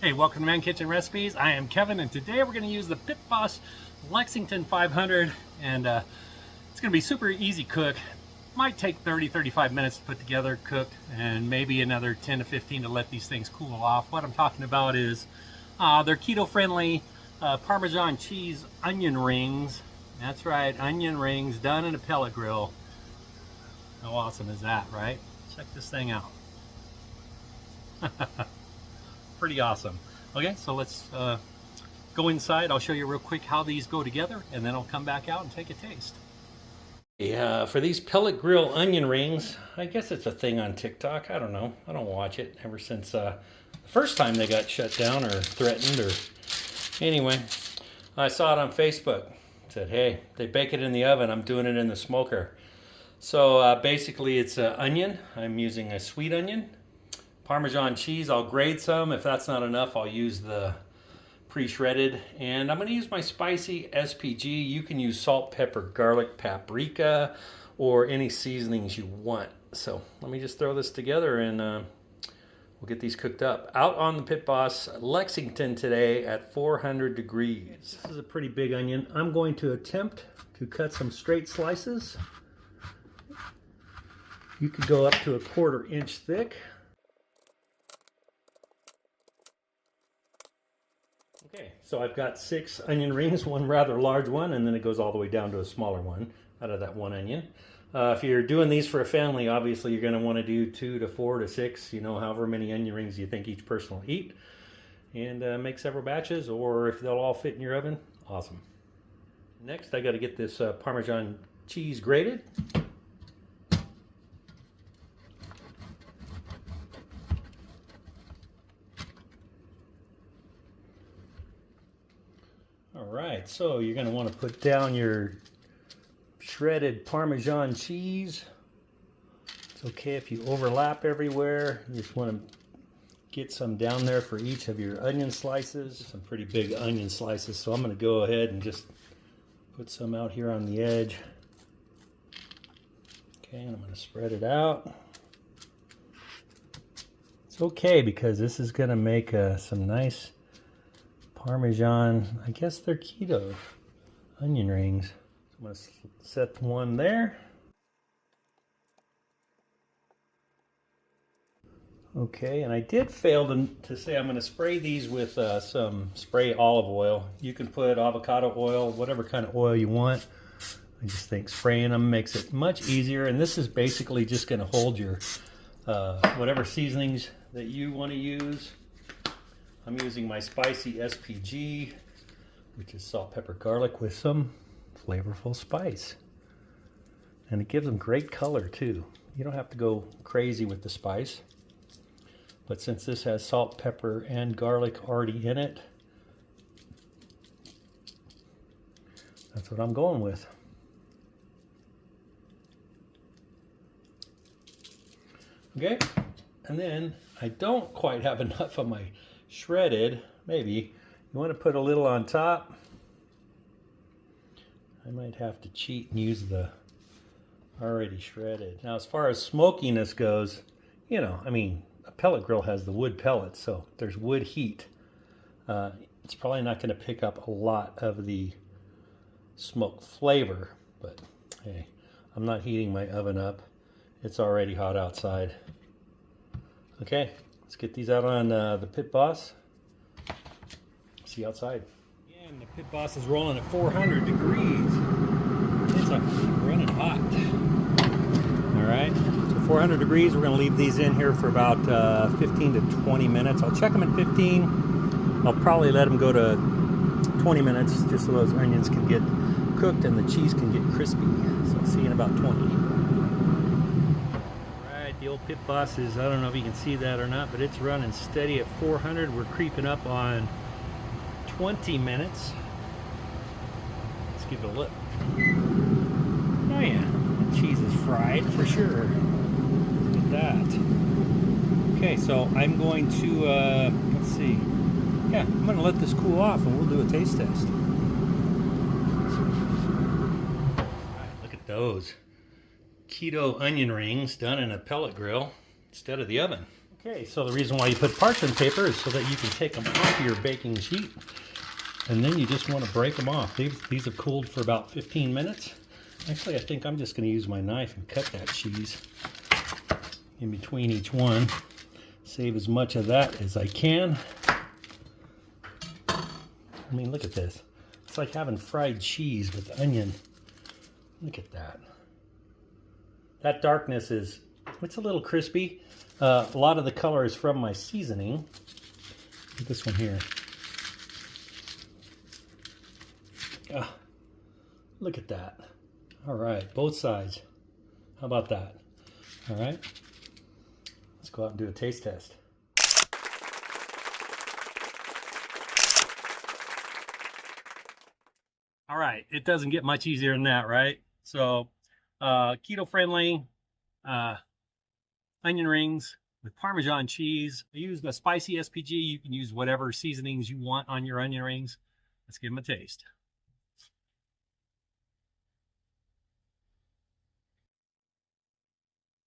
Hey, welcome to Man Kitchen Recipes. I am Kevin, and today we're going to use the Pit Boss Lexington 500, and it's going to be super easy cook. Might take 30-35 minutes to put together, cook, and maybe another 10 to 15 to let these things cool off. What I'm talking about is they're keto-friendly Parmesan cheese onion rings. That's right, onion rings done in a pellet grill. How awesome is that, right? Check this thing out. Pretty awesome. Okay, so let's go inside. I'll show you real quick how these go together, and then I'll come back out and take a taste. Yeah, for these pellet grill onion rings, I guess it's a thing on TikTok. I don't know. I don't watch it ever since the first time they got shut down or threatened. Or anyway, I saw it on Facebook. Said, hey, they bake it in the oven. I'm doing it in the smoker. So basically, it's an onion. I'm using a sweet onion. Parmesan cheese, I'll grate some. If that's not enough, I'll use the pre-shredded. And I'm going to use my spicy SPG. You can use salt, pepper, garlic, paprika, or any seasonings you want. So let me just throw this together and we'll get these cooked up. Out on the Pit Boss Lexington today at 400 degrees. This is a pretty big onion. I'm going to attempt to cut some straight slices. You could go up to a 1/4 inch thick. Okay, so I've got 6 onion rings, one rather large one, and then it goes all the way down to a smaller one out of that one onion. If you're doing these for a family, obviously you're going to want to do 2 to 4 to 6, you know, however many onion rings you think each person will eat. And make several batches, or if they'll all fit in your oven, awesome. Next, I got to get this Parmesan cheese grated. Alright, so you're going to want to put down your shredded Parmesan cheese. It's okay if you overlap everywhere. You just want to get some down there for each of your onion slices. Some pretty big onion slices, so I'm going to go ahead and just put some out here on the edge. Okay, and I'm going to spread it out. It's okay because this is going to make some nice Parmesan, I guess they're keto onion rings. So I'm going to set one there. Okay, and I did fail to say I'm going to spray these with some spray olive oil. You can put avocado oil, whatever kind of oil you want. I just think spraying them makes it much easier. And this is basically just going to hold your whatever seasonings that you want to use. I'm using my spicy SPG, which is salt, pepper, garlic with some flavorful spice. And it gives them great color too. You don't have to go crazy with the spice. But since this has salt, pepper, and garlic already in it, that's what I'm going with. Okay, and then I don't quite have enough of my shredded. Maybe you want to put a little on top. I might have to cheat and use the already shredded. Now, as far as smokiness goes, you know, I mean, a pellet grill has the wood pellets, so there's wood heat. It's probably not going to pick up a lot of the smoke flavor, but hey, I'm not heating my oven up. It's already hot outside. Okay, let's get these out on the Pit Boss. See you outside. And the Pit Boss is rolling at 400 degrees. It's running hot. All right, so 400 degrees. We're going to leave these in here for about 15 to 20 minutes. I'll check them at 15. I'll probably let them go to 20 minutes just so those onions can get cooked and the cheese can get crispy. So I'll see you in about 20. The old Pit Boss is, I don't know if you can see that or not, but it's running steady at 400. We're creeping up on 20 minutes. Let's give it a look. Oh yeah, the cheese is fried for sure. Look at that. Okay, so I'm going to, let's see. Yeah, I'm going to let this cool off and we'll do a taste test. All right, look at those keto onion rings done in a pellet grill instead of the oven. Okay, so the reason why you put parchment paper is so that you can take them off your baking sheet, and then you just want to break them off. These have cooled for about 15 minutes. Actually, I think I'm just going to use my knife and cut that cheese in between each one. Save as much of that as I can. I mean, look at this. It's like having fried cheese with onion. Look at that. That darkness is, it's a little crispy. A lot of the color is from my seasoning. Look at this one here. Look at that. All right, both sides. How about that? All right. Let's go out and do a taste test. All right, it doesn't get much easier than that, right? So, keto-friendly onion rings with Parmesan cheese. I use the spicy SPG. You can use whatever seasonings you want on your onion rings. Let's give them a taste.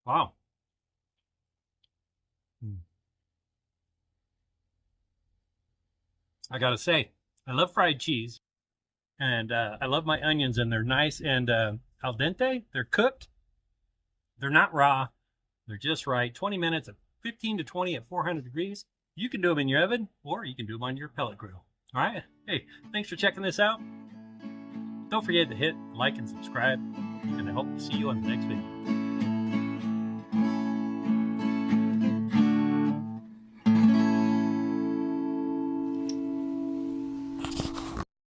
Wow. I gotta say, I love fried cheese, and I love my onions, and they're nice and al dente. They're cooked. They're not raw. They're just right. 20 minutes, at 15 to 20 at 400 degrees. You can do them in your oven, or you can do them on your pellet grill. All right. Hey, thanks for checking this out. Don't forget to hit like and subscribe, and I hope to see you on the next video.